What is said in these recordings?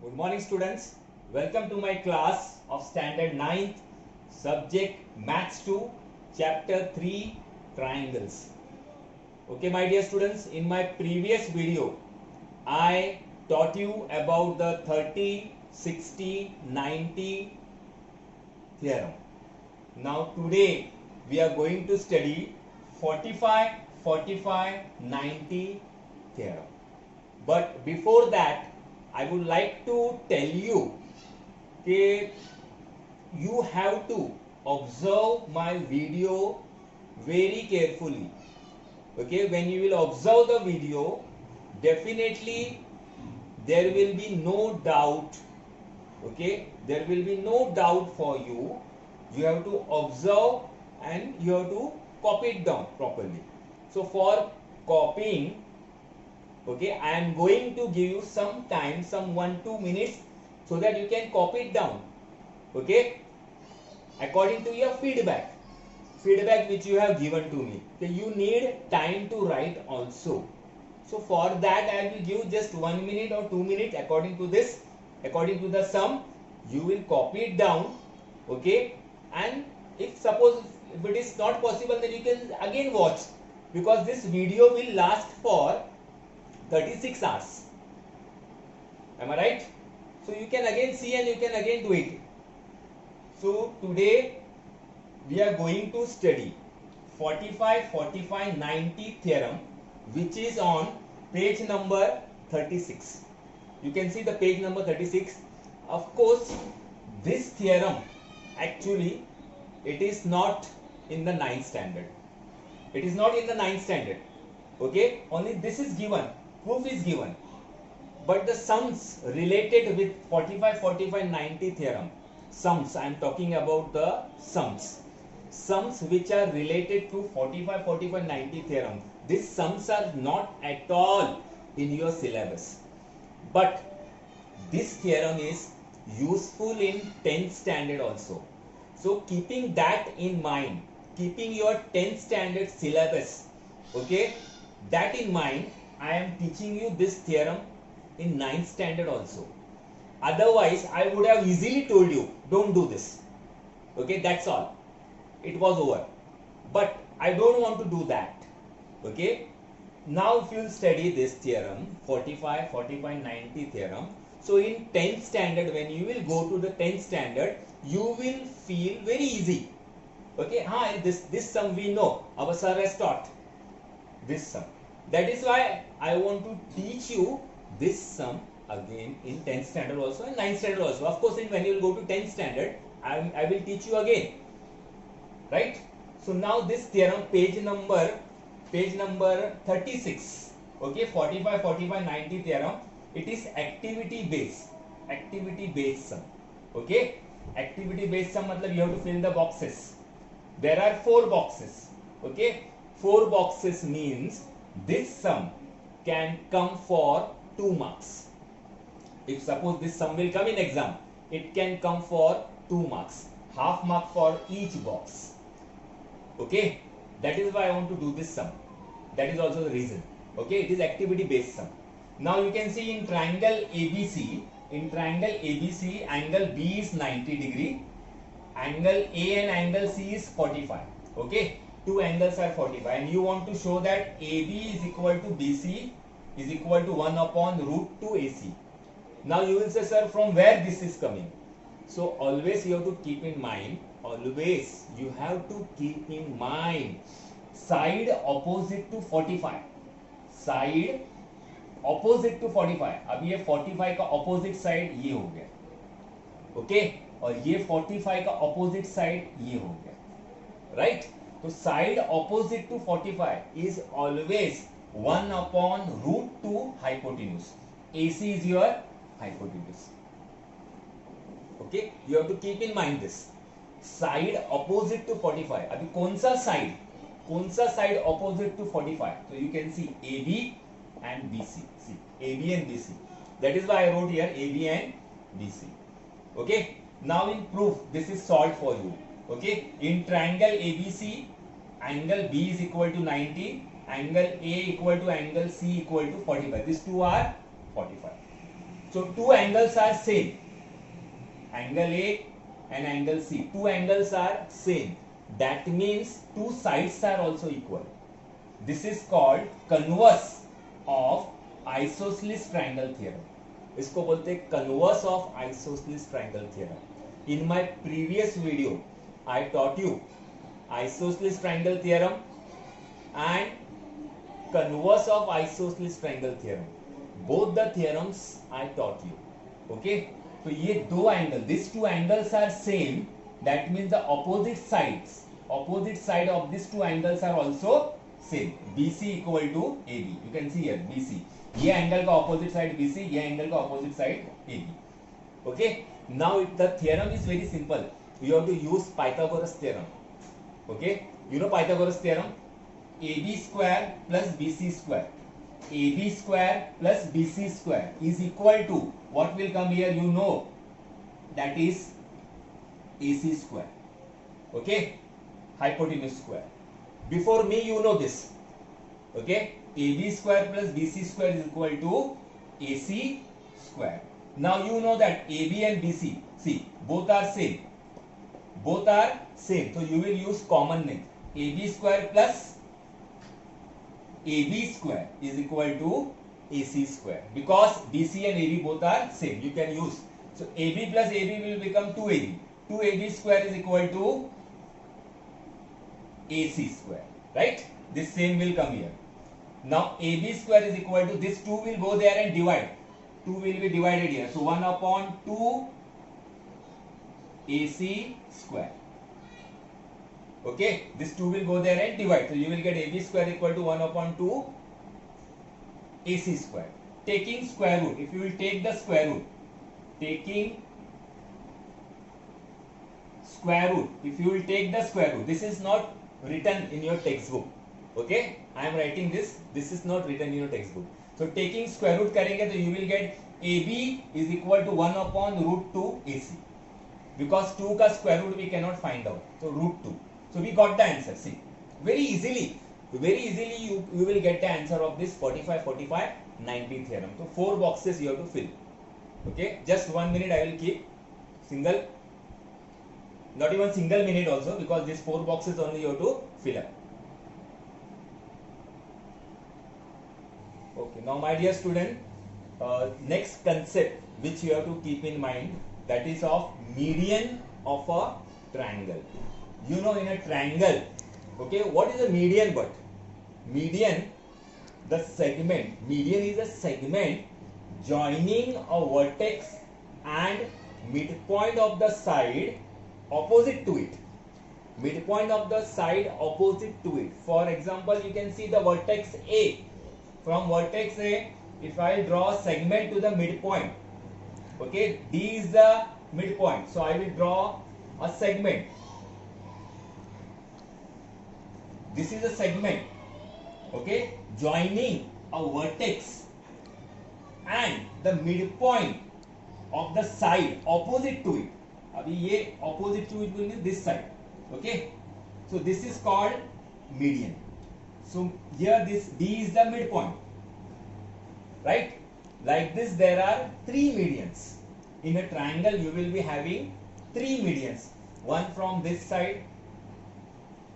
Good morning students. Welcome to my class of standard 9th subject Maths 2 chapter 3 triangles. Okay my dear students, in my previous video I taught you about the 30, 60, 90 theorem. Now today we are going to study 45, 45, 90 theorem. But before that I would like to tell you that you have to observe my video very carefully. Okay, when you will observe the video, definitely there will be no doubt. Okay, there will be no doubt for you. You have to observe and you have to copy it down properly. So for copying, okay, I am going to give you some time, some 1-2 minutes, so that you can copy it down. Okay, according to your feedback which you have given to me. Okay, you need time to write also. So for that I will give just 1 minute or 2 minutes according to this, according to the sum. You will copy it down. Okay, and if suppose if it is not possible, then you can again watch, because this video will last for 36 hours. Am I right? So you can again see and you can again do it. So today we are going to study 45, 45, 90 theorem, which is on page number 36. You can see the page number 36. Of course, this theorem actually it is not in the 9th standard. It is not in the 9th standard. Okay, only this is given. Proof is given, but the sums related with 45, 45, 90 theorem, sums, I am talking about the sums which are related to 45, 45, 90 theorem. These sums are not at all in your syllabus, but this theorem is useful in 10th standard also. So keeping that in mind, keeping your 10th standard syllabus, okay, that in mind, I am teaching you this theorem in 9th standard also. Otherwise, I would have easily told you, don't do this. Okay, that's all. It was over. But I don't want to do that. Okay. Now, if you will study this theorem, 45, 45, 90 theorem. So, in 10th standard, when you will go to the 10th standard, you will feel very easy. Okay, this sum we know. Our sir has taught this sum. That is why I want to teach you this sum again in 10th standard also and 9th standard also. Of course, when you will go to 10th standard, I will teach you again. Right? So now this theorem, page number 36. Okay, 45, 45, 90 theorem. It is activity based sum. Okay, activity based sum matlab you have to fill the boxes. There are 4 boxes. Okay, 4 boxes means this sum can come for 2 marks. If suppose this sum will come in exam, it can come for 2 marks, half mark for each box. Okay, that is why I want to do this sum. That is also the reason. Okay, it is activity based sum. Now you can see in triangle ABC, angle B is 90 degree, angle A and angle C is 45. Okay, 2 angles are 45, and you want to show that AB is equal to BC is equal to 1 upon root 2 AC. Now you will say, sir, from where this is coming? So always you have to keep in mind, side opposite to 45. Side opposite to 45. अब ये 45 का opposite side ये हो गया. Okay, और ये 45 का opposite side ये हो गया. Right? So side opposite to 45 is always 1 upon root 2 hypotenuse. AC is your hypotenuse. Okay, you have to keep in mind this. Side opposite to 45. अभी कौन सा side opposite to 45? So you can see AB and BC. See, AB and BC. That is why I wrote here AB and BC. Okay. Now in proof, this is solved for you. Okay. In triangle ABC, angle B is equal to 90, angle A equal to angle C equal to 45. These two are 45. So two angles are same. Angle A and angle C. Two angles are same. That means two sides are also equal. This is called converse of isosceles triangle theorem. इसको बोलते हैं converse of isosceles triangle theorem. In my previous video, I taught you isosceles triangle theorem and converse of isosceles triangle theorem. Both the theorems I taught you. Okay? तो ये दो angle, these two angles are same. That means the opposite side of these two angles are also same. BC equal to AB. You can see here BC. ये angle का opposite side BC, ये angle का opposite side AB. Okay? Now the theorem is very simple. You have to use Pythagoras theorem. Okay? You know Pythagoras theorem? AB square plus BC square. AB square plus BC square is equal to what will come here, you know, that is AC square. Okay? Hypotenuse square. Before me you know this. Okay? AB square plus BC square is equal to AC square. Now you know that AB and BC, see, both are same. Both are same. So you will use common name. AB square plus AB square is equal to AC square, because BC and AB both are same. You can use. So AB plus AB will become 2AB. 2AB square is equal to AC square. Right? This same will come here. Now AB square is equal to, this 2 will go there and divide. 2 will be divided here. So 1 upon 2 AC square. Okay, this 2 will go there and divide. So you will get AB square equal to 1 upon 2 AC square. Taking square root, if you will take the square root, taking square root, if you will take the square root, this is not written in your textbook. Okay, I am writing this. This is not written in your textbook. So taking square root करेंगे तो you will get AB is equal to 1 upon root 2 AC. Because 2 का square root we cannot find out. So root 2. So we got the answer. See, very easily you will get the answer of this 45, 45, 90 theorem. So 4 boxes you have to fill. Okay, just 1 minute I will keep. Single, not even single minute also, because these 4 boxes only you have to fill up. Okay, now my dear student, next concept which you have to keep in mind, that is of median of a triangle. You know, in a triangle, okay, what is a median? But median, the segment, median is a segment joining a vertex and midpoint of the side opposite to it. Midpoint of the side opposite to it. For example, you can see the vertex A. From vertex A, if I draw a segment to the midpoint, okay, D is the midpoint. So I will draw a segment. This is a segment, okay, joining a vertex and the midpoint of the side opposite to it. अभी ये opposite to it will be this side, okay. So this is called median. So here this D is the midpoint, right? Like this there are 3 medians. In a triangle you will be having 3 medians. One from this side,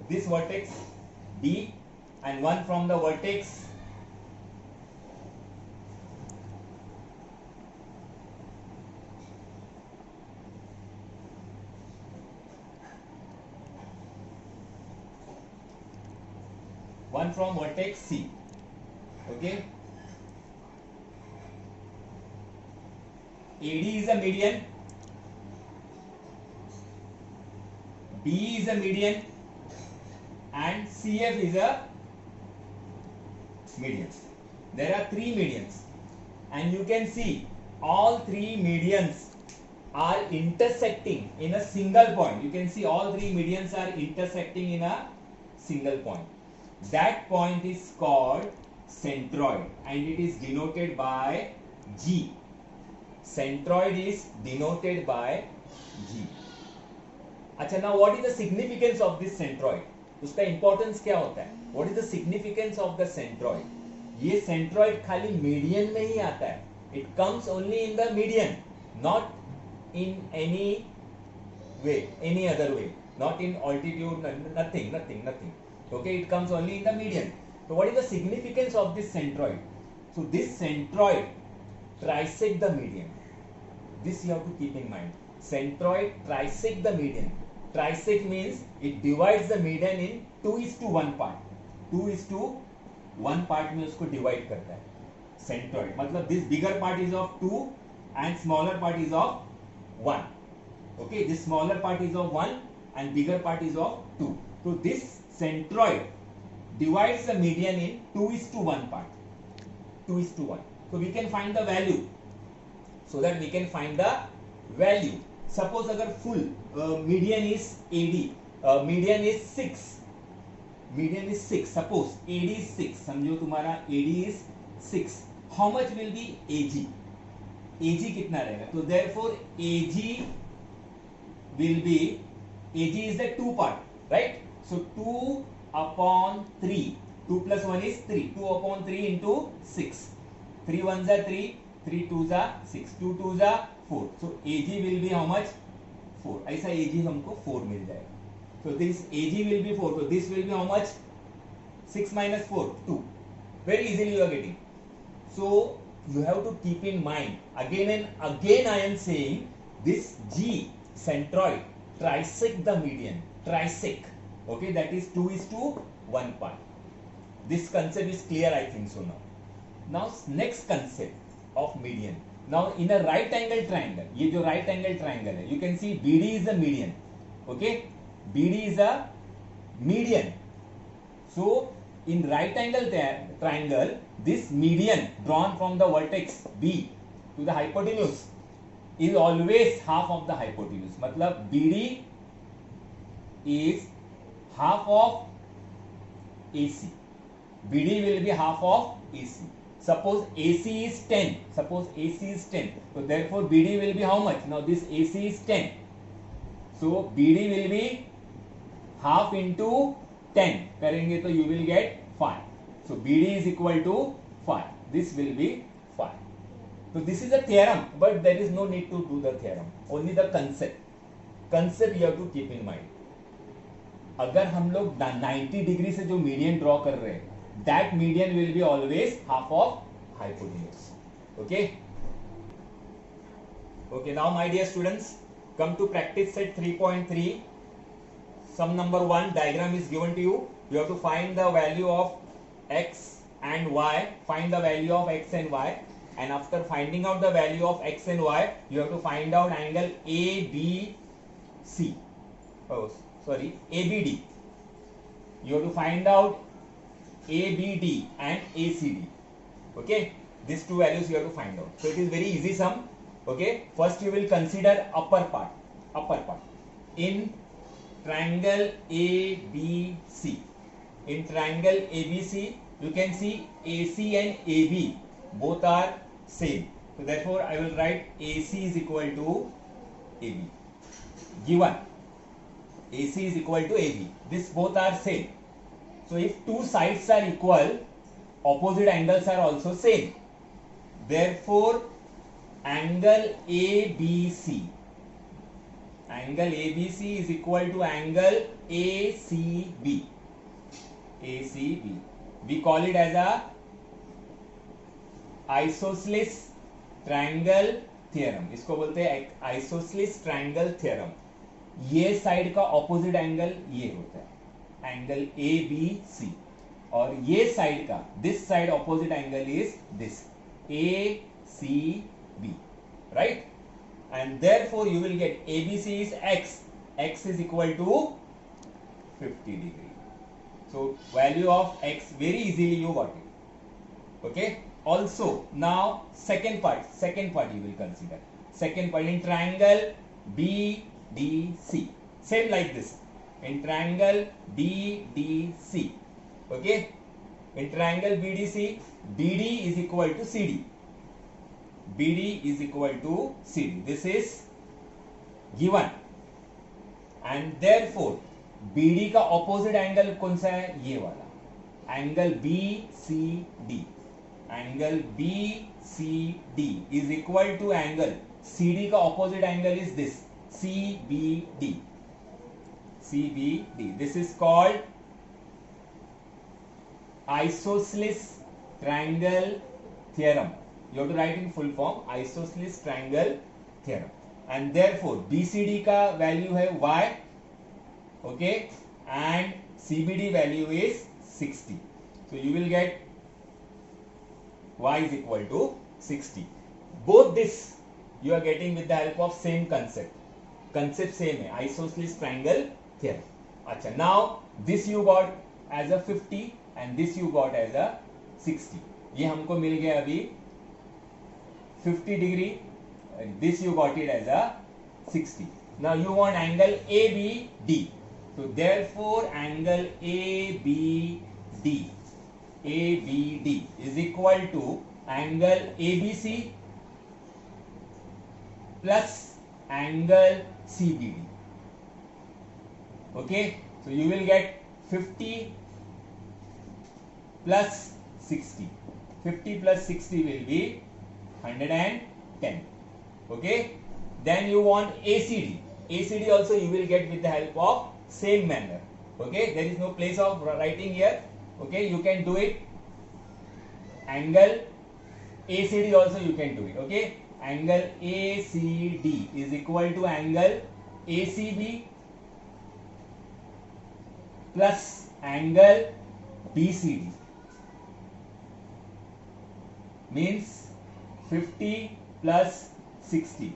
this vertex D, and one from the vertex C. Okay, AD is a median, B is a median, and CF is a median. There are 3 medians, and you can see all 3 medians are intersecting in a single point. You can see all 3 medians are intersecting in a single point. That point is called centroid, and it is denoted by G. Centroid is denoted by G. अच्छा, now what is the significance of this centroid? उसका importance क्या होता है? What is the significance of the centroid? ये centroid खाली median में ही आता है. It comes only in the median, not in any way, any other way, not in altitude, nothing. Okay, it comes only in the median. So what is the significance of this centroid? So this centroid trisect the median. This you have to keep in mind. Centroid trisect the median. Trisect means it divides the median in 2:1 part. 2:1 part में उसको divide करता है. Centroid मतलब this bigger part is of 2 and smaller part is of 1. Okay, this smaller part is of 1 and bigger part is of 2. So this centroid divides the median in 2:1 part. 2:1. So we can find the value. So that we can find the value. Suppose अगर full median is AD, median is 6. Median is 6. Suppose AD is 6. समझो तुम्हारा AD is 6. How much will be AG? AG कितना रहेगा? तो therefore AG will be, AG is the 2 part, right? So 2 upon 3. 2 plus 1 is 3. 2 upon 3 into 6. 3 1s are 3. 3 2s are 6. 2 2s are 4. So AG will be how much? 4. ऐसा AG हमको 4 मिल जाएगा. So this AG will be 4. So this will be how much? 6 minus 4, 2. Very easily you are getting. So you have to keep in mind, again and again I am saying, this G centroid trisect the median. Trisect. Okay, that is 2:1 part. This concept is clear, I think so now. Now next concept of median. Now in a right angle triangle, ये जो right angle triangle है, you can see BD is the median. Okay, BD is a median. So in right angle triangle, this median drawn from the vertex B to the hypotenuse is always half of the hypotenuse. मतलब BD is half of AC. BD will be half of AC. Suppose AC is 10. Suppose AC is 10. So therefore BD will be how much? Now this AC is 10. So BD will be half into 10. करेंगे तो you will get 5. So BD is equal to 5. This will be 5. So this is a theorem, but there is no need to do the theorem. Only the concept. Concept you have to keep in mind. अगर हम लोग 90 degree से जो median draw कर रहे हैं, that median will be always half of hypotenuse. Okay. Okay, now my dear students, come to practice set 3.3. Sum number 1 diagram is given to you. You have to find the value of x and y. Find the value of x and y. And after finding out the value of x and y, you have to find out angle ABC. Oh, sorry, ABD. You have to find out ABD and ACD. Okay, these two values you have to find out. So it is very easy sum. Okay, first you will consider upper part. In triangle ABC. In triangle ABC, you can see AC and AB both are same. So therefore I will write AC is equal to AB. Given AC is equal to AB. This both are same. So if two sides are equal, opposite angles are also same. Therefore, angle ABC is equal to angle ACB. We call it as a isosceles triangle theorem. इसको बोलते हैं isosceles triangle theorem. ये side का opposite angle ये होता है, angle ABC, और ये साइड का, this side opposite angle is this ACB, right? And therefore you will get ABC is x is equal to 50 degree. So value of x, very easily you got it. Okay, also now second part you will consider. Second part, in triangle BDC, same like this. In triangle BDC, okay, in triangle BDC, BD is equal to CD. This is given, and therefore BD का opposite angle कौन सा है? ये वाला angle BCD. Angle BCD ABCD is equal to angle CD का opposite angle is this CBD. CBD. This is called isosceles triangle theorem. You have to write in full form isosceles triangle theorem. And therefore BCD का value है y, okay, and CBD value is 60. So you will get y is equal to 60. Both this you are getting with the help of same concept. Concept same है, isosceles triangle theorem. अच्छा, now this you got as a 50 and this you got as a 60. ये हमको मिल गया अभी 50 degree and this you got it as a 60. Now you want angle ABD. So therefore angle ABD is equal to angle ABC plus angle CBD. Okay, so you will get 50 plus 60. 50 plus 60 will be 110. Okay, then you want ACD. ACD also you will get with the help of same manner. Okay, there is no place of writing here. Okay, you can do it. Angle ACD also you can do it. Okay, angle ACD is equal to angle ACB plus angle BCD. Means 50 plus 60.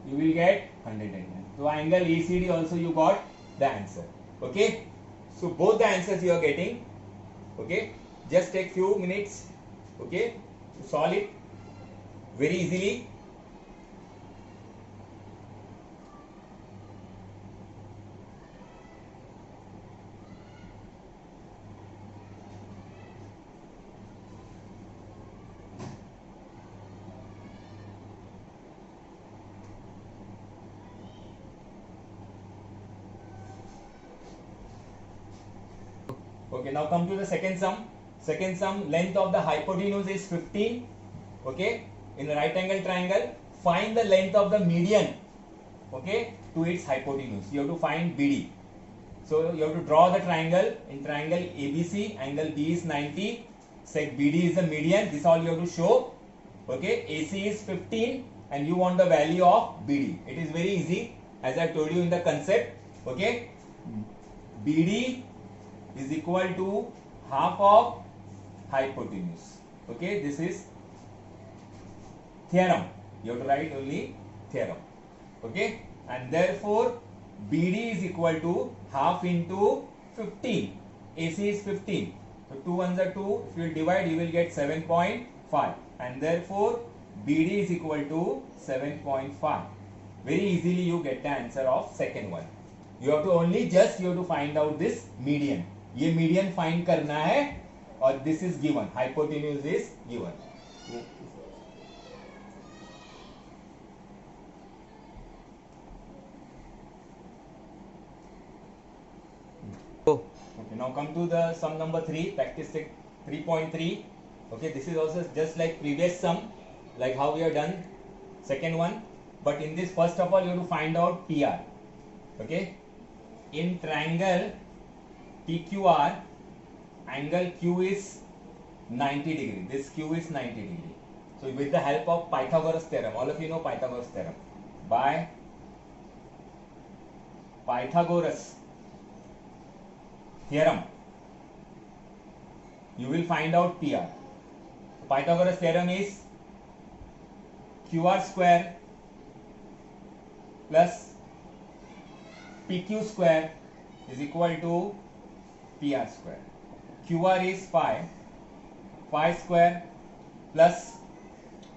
You will get 110. So angle ACD also you got the answer. Okay. So both the answers you are getting. Okay. Just take few minutes. Okay. To solve it very easily. Okay, now come to the second sum. Second sum, length of the hypotenuse is 15. Okay, in a right angle triangle, find the length of the median. Okay, to its hypotenuse. You have to find BD. So you have to draw the triangle. In triangle ABC, angle B is 90. Sec BD is the median. This all you have to show. Okay, AC is 15 and you want the value of BD. It is very easy as I told you in the concept. Okay, BD is equal to half of hypotenuse. Okay, this is theorem. You have to write only theorem. Okay, and therefore BD is equal to half into 15. AC is 15. So 2 ones are 2. If you divide, you will get 7.5. And therefore BD is equal to 7.5. Very easily you get the answer of second one. You have to only just you have to find out this median. ये median find करना है और this is given, hypotenuse is given. Okay, now come to the sum number 3, practice 3.3. Okay, this is also just like previous sum, like how we have done second one, but in this first of all you have to find out PR. Okay, in triangle PQR, angle Q is 90 degree. This Q is 90 degree. So with the help of Pythagoras theorem, all of you know Pythagoras theorem. By Pythagoras theorem, you will find out PR. Pythagoras theorem is QR square plus PQ square is equal to PR square. QR is 5, 5 square plus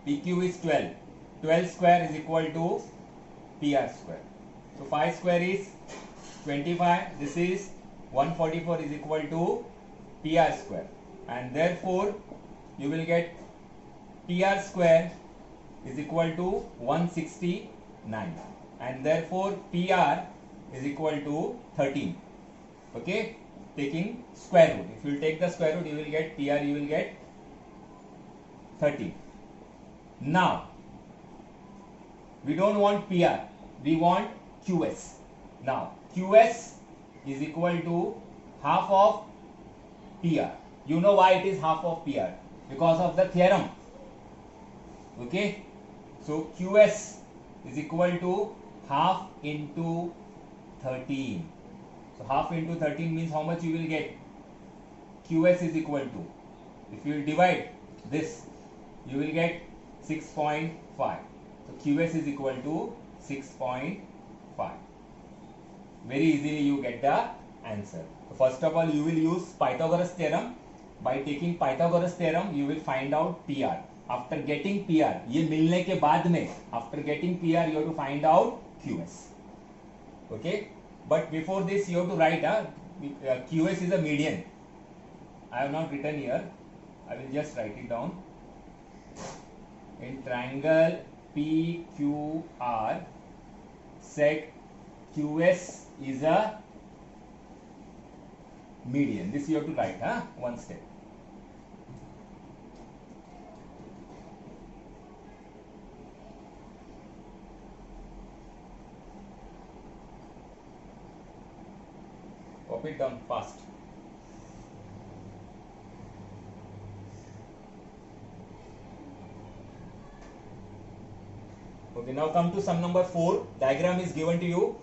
PQ is 12, 12 square is equal to PR square. So 5 square is 25, this is 144 is equal to PR square, and therefore you will get PR square is equal to 169, and therefore PR is equal to 13. Okay, taking square root. If you take the square root, you will get PR, you will get 13. Now, we don't want PR, we want QS. Now, QS is equal to half of PR. You know why it is half of PR? Because of the theorem. Okay? So, QS is equal to half into 13. So, half into 13 means how much you will get? QS is equal to, if you will divide this, you will get 6.5. So, QS is equal to 6.5. Very easily you get the answer. So first of all, you will use Pythagoras theorem. By taking Pythagoras theorem, you will find out PR. After getting PR, ये मिलने के बाद में, after getting PR, you have to find out QS. Okay? But before this, you have to write QS is a median. I have not written here. I will just write it down. In triangle PQR, set QS is a median. This you have to write, one step. Copy it down fast. Okay, now come to sum number 4. Diagram is given to you.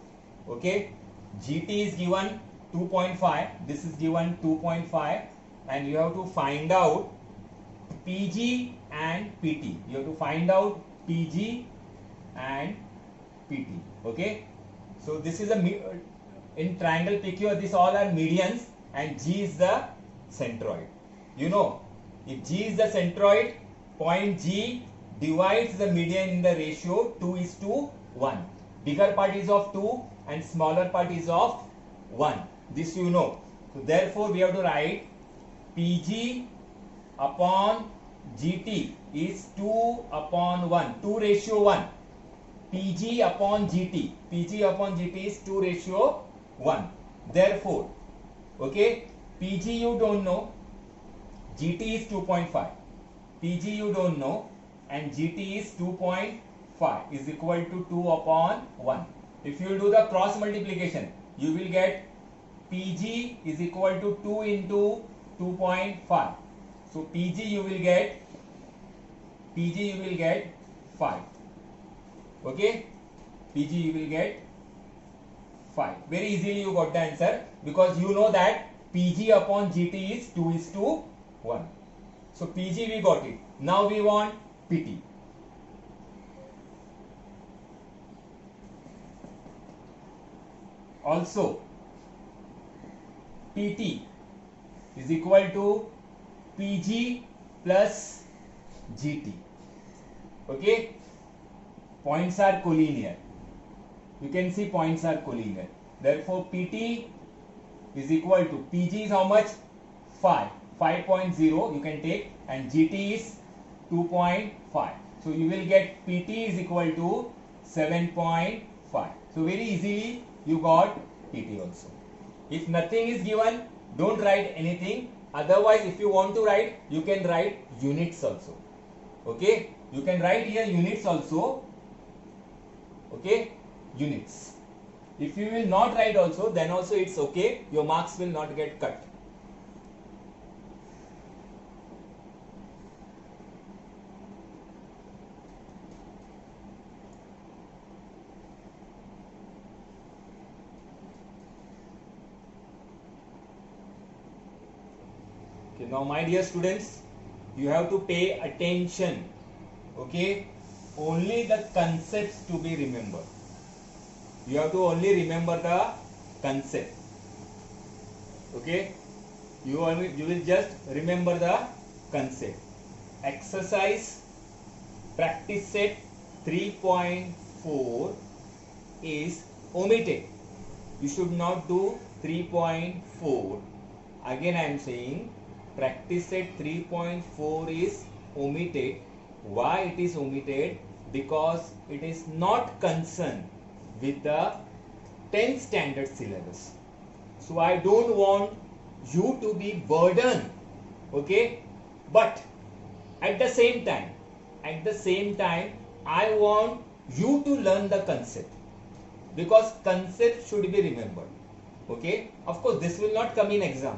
Okay, GT is given 2.5. This is given 2.5, and you have to find out PG and PT. You have to find out PG and PT. Okay, so this is in triangle PQ. These all are medians, and G is the centroid. You know, if G is the centroid, point G divides the median in the ratio 2:1. Bigger part is of 2 and smaller part is of 1. This you know. So therefore we have to write PG upon GT is 2/1. 2:1. PG upon GT. PG upon GT is 2:1. Therefore, okay, PG you don't know. GT is 2.5. PG you don't know. And GT is 2.5 is equal to 2/1. If you do the cross multiplication, you will get PG is equal to 2 into 2.5. So PG you will get 5. Okay, PG you will get 5. Very easily you got the answer, because you know that PG upon GT is 2:1. So PG we got it. Now we want PT. Also, PT is equal to PG plus GT. Okay, points are collinear. You can see points are collinear. Therefore, PT is equal to PG is how much? 5.0 you can take, and GT is 2.5. So you will get PT is equal to 7.5. So very easily you got PT also. If nothing is given, don't write anything. Otherwise, if you want to write, you can write units also. Okay, you can write here units also. Okay, units. If you will not write also, then also it's okay. Your marks will not get cut. Now my dear students, you have to pay attention. Okay, only the concepts to be remembered. You have to only remember the concept. Okay, you will just remember the concept. Exercise practice set 3.4 is omitted. You should not do 3.4. Again I am saying, practice set 3.4 is omitted. Why it is omitted? Because it is not concerned with the 10th standard syllabus. So I don't want you to be burdened. Okay, but at the same time, at the same time I want you to learn the concept, because concept should be remembered. Okay, of course this will not come in exam,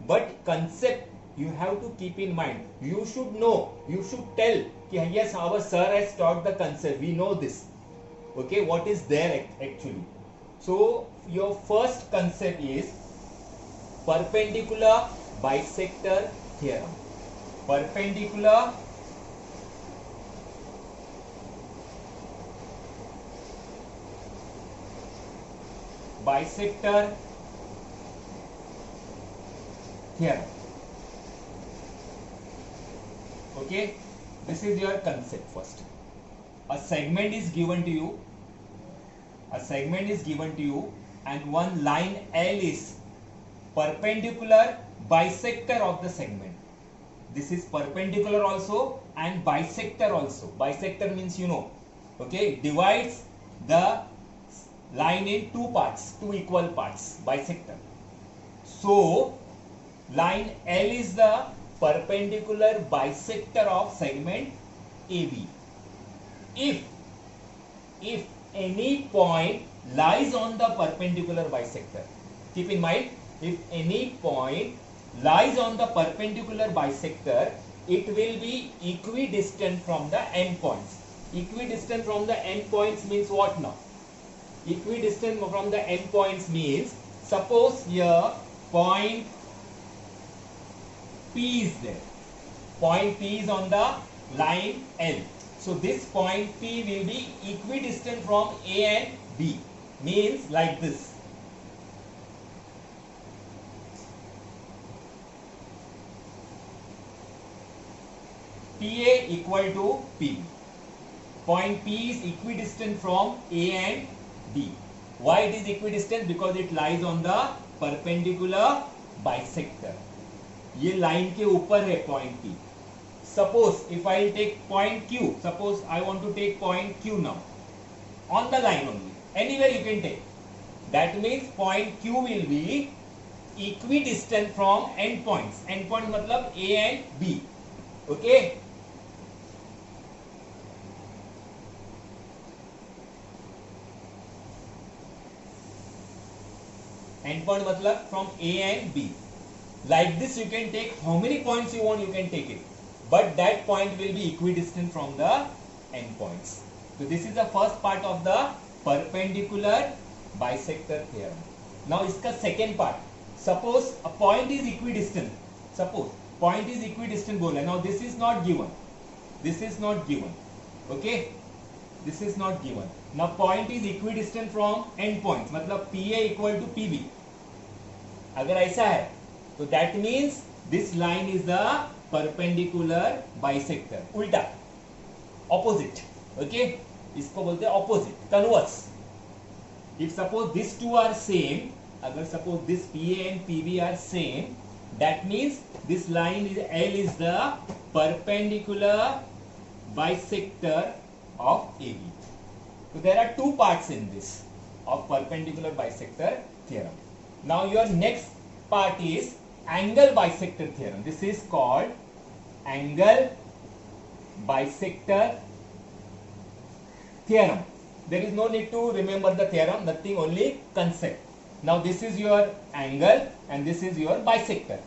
but concept you have to keep in mind. You should know, you should tell कि yes, our sir has taught the concept, we know this. Okay, what is there actually? So your first concept is perpendicular bisector theorem. Perpendicular bisector theorem. Okay, this is your concept first. A segment is given to you. A segment is given to you, and one line L is perpendicular bisector of the segment. This is perpendicular also and bisector also. Bisector means you know, okay, divides the line in two parts, two equal parts, bisector. So line L is the perpendicular bisector of segment AB. If any point lies on the perpendicular bisector, keep in mind, if any point lies on the perpendicular bisector, it will be equidistant from the endpoints. Equidistant from the endpoints means what now? Equidistant from the endpoints means, suppose here point P is there. Point P is on the line L. So this point P will be equidistant from A and B. Means like this. PA equal to PB. Point P is equidistant from A and B. Why it is equidistant? Because it lies on the perpendicular bisector. ये line के ऊपर है point P. Suppose if I take point Q, suppose I want to take point Q now, on the line only, anywhere you can take. That means point Q will be equidistant from endpoints. Endpoint मतलब A and B. Okay. Endpoint मतलब from A and B. Like this you can take how many points you want, you can take it. But that point will be equidistant from the endpoints. So this is the first part of the perpendicular bisector theorem. Now इसका second part. Suppose a point is equidistant. Suppose point is equidistant बोला. Now this is not given. This is not given. Okay. This is not given. Now point is equidistant from endpoints. मतलब PA equal to PB. अगर ऐसा है तो that means this line is the perpendicular bisector. उल्टा, opposite. Okay, इसको बोलते हैं opposite, converse. If suppose these two are same, अगर suppose this PA and PB are same, that means this line is L is the perpendicular bisector of AB. So there are two parts in this of perpendicular bisector theorem. Now your next part is angle bisector theorem. This is called angle bisector theorem. There is no need to remember the theorem, nothing, only concept. Now this is your angle and this is your bisector.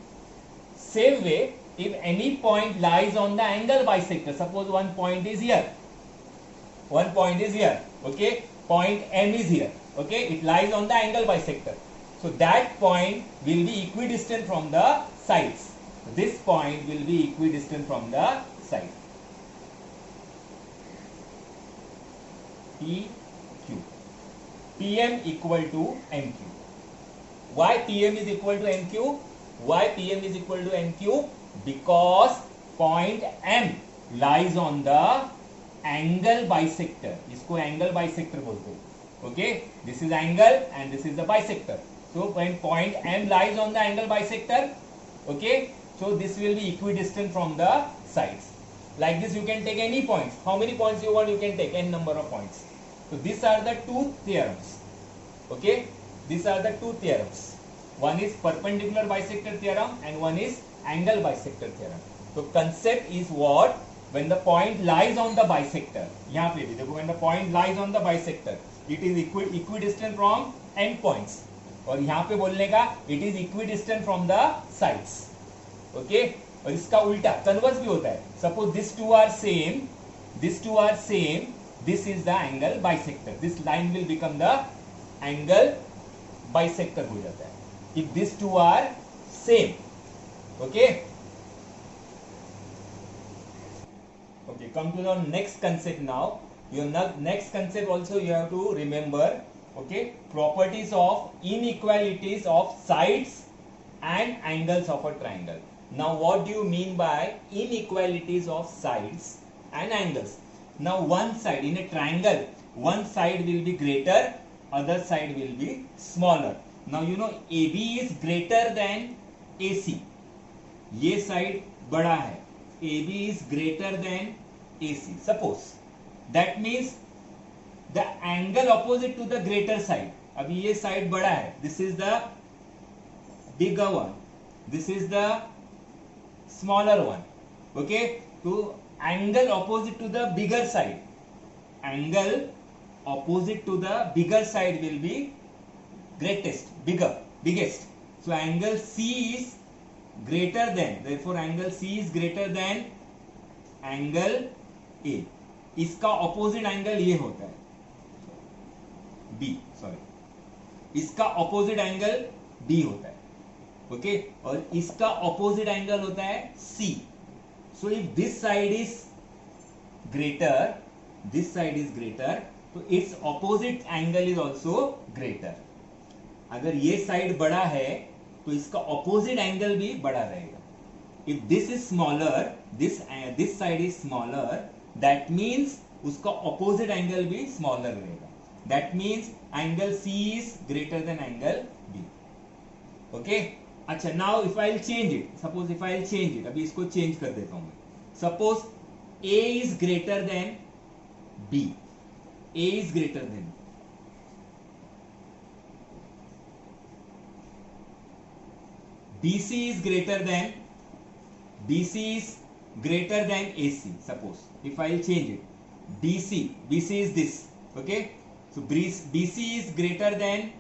Same way, if any point lies on the angle bisector, suppose one point is here, one point is here, okay, point M is here, okay, it lies on the angle bisector. So that point will be equidistant from the sides. This point will be equidistant from the side. PQ. PM equal to MQ. Why PM is equal to MQ? Why PM is equal to MQ? Because point M lies on the angle bisector. इसको angle bisector बोलते हैं. Okay, this is angle and this is the bisector. So when point M lies on the angle bisector, okay, so this will be equidistant from the sides. Like this you can take any points. How many points you want, you can take n number of points. So these are the two theorems. Okay, these are the two theorems. One is perpendicular bisector theorem and one is angle bisector theorem. So concept is what? when the point lies on the bisector, यहाँ पे भी देखो when the point lies on the bisector, it is equidistant from end points, और यहाँ पे बोलने का it is equidistant from the sides. Okay, और इसका उल्टा कन्वर्स भी होता है. Suppose these two are same, this is the angle bisector. This line will become the angle bisector हो जाता है if these two are same. Okay. Okay, come to the next concept now. Your next concept also you have to remember. Okay, properties of inequalities of sides and angles of a triangle. Now what do you mean by inequalities of sides and angles? Now one side in a triangle, one side will be greater, other side will be smaller. Now you know AB is greater than AC. ये side बड़ा है, AB is greater than AC. Suppose that means the angle opposite to the greater side. अभी ये side बड़ा है, this is the bigger one, this is the smaller one. Okay, तो angle opposite to the bigger side, angle opposite to the bigger side will be greatest, biggest. So angle C is greater than, therefore angle C is greater than angle A. इसका opposite angle ये होता है B, sorry, इसका opposite angle B होता है. Okay, और इसका opposite angle होता है C. So if this side is greater, तो its opposite angle is also greater. अगर ये साइड बड़ा है तो इसका opposite angle भी बड़ा रहेगा. If this is smaller, this side is smaller, that means उसका opposite angle भी smaller रहेगा. That means angle C is greater than angle B. Okay? अच्छा, now if I'll change it, suppose if I'll change it, अभी इसको change कर देता हूँ मैं. Suppose A is greater than B. A is greater than BC is greater than AC. Suppose if I will change it, BC is this. Okay, so BC is greater than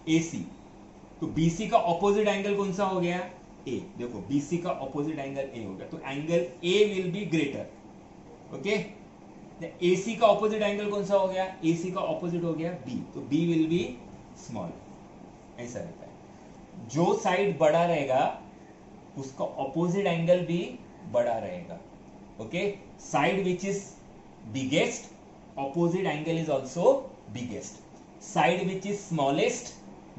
AC. तो BC का opposite angle कौन सा हो गया? A. देखो BC का opposite angle A हो गया, तो angle A will be greater. Okay, AC का opposite angle कौन सा हो गया? AC का opposite हो गया B, तो B will be small. ऐसा रहता है. जो साइड बड़ा रहेगा उसका ऑपोजिट एंगल भी बड़ा रहेगा. Okay, side which is biggest, opposite angle is also biggest. Side which is smallest,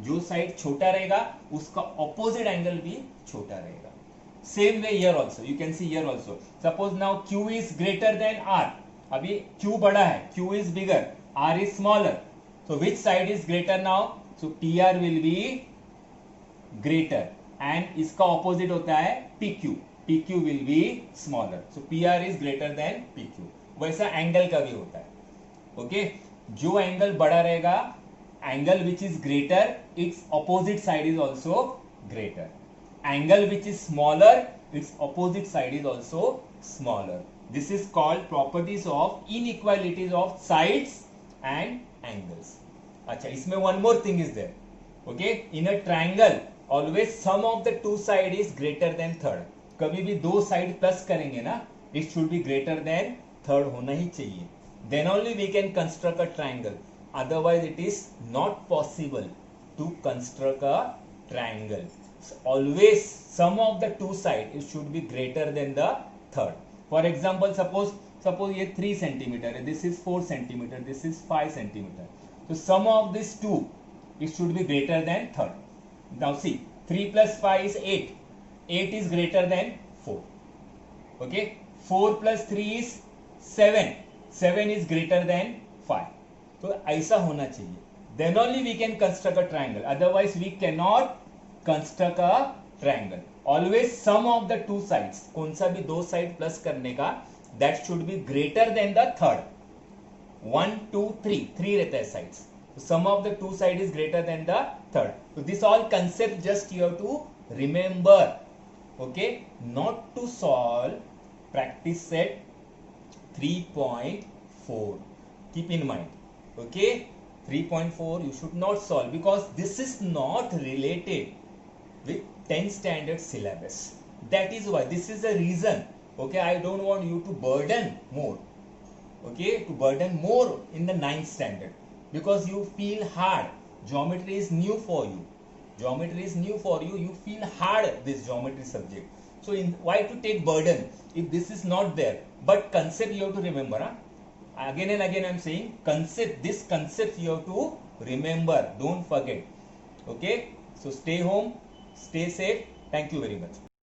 जो साइड छोटा रहेगा उसका ऑपोजिट एंगल भी छोटा रहेगा. Same way here also, you can see here also. Suppose now Q is greater than R. अभी Q बड़ा है, Q is bigger, R is smaller. So which side is greater now? So PR will be greater and इसका opposite होता है PQ. PQ will be smaller. So PR is greater than PQ. वैसा angle का भी होता है. Okay? जो angle बड़ा रहेगा, angle which is greater, its opposite side is also greater. Angle which is smaller, its opposite side is also smaller. This is called properties of inequalities of sides and angles. अच्छा, इसमें one more thing is there. Okay, in a triangle always sum of the two side is greater than third. कभी भी दो side plus करेंगे ना, it should be greater than third होना ही चाहिए. Then only we can construct a triangle. Otherwise it is not possible to construct a triangle. So always sum of the two side it should be greater than the third. For example, suppose ये 3 centimeter है, this is 4 centimeter, this is 5 centimeter. So sum of these two it should be greater than third. Now see, 3 plus 5 is 8. 8 is greater than 4. Okay, 4 plus 3 is 7. 7 is greater than 5. तो ऐसा होना चाहिए. Then only we can construct a triangle. Otherwise we cannot construct a triangle. Always sum of the two sides. कौन सा भी दो side plus करने का, that should be greater than the third. 1 2 3 3 रहता है sides. So sum of the two side is greater than the third. So this all concept just you have to remember. Okay, not to solve practice set 3.4. Keep in mind. Okay, 3.4 you should not solve because this is not related with 10th standard syllabus. That is why, this is the reason. Okay, I don't want you to burden more. Okay, to burden more in the 9th standard because you feel hard. Geometry is new for you. Geometry is new for you. You feel hard this geometry subject. So why to take burden if this is not there? But concept you have to remember. Huh? Again and again I am saying concept. This concept you have to remember. Don't forget. Okay. So stay home. Stay safe. Thank you very much.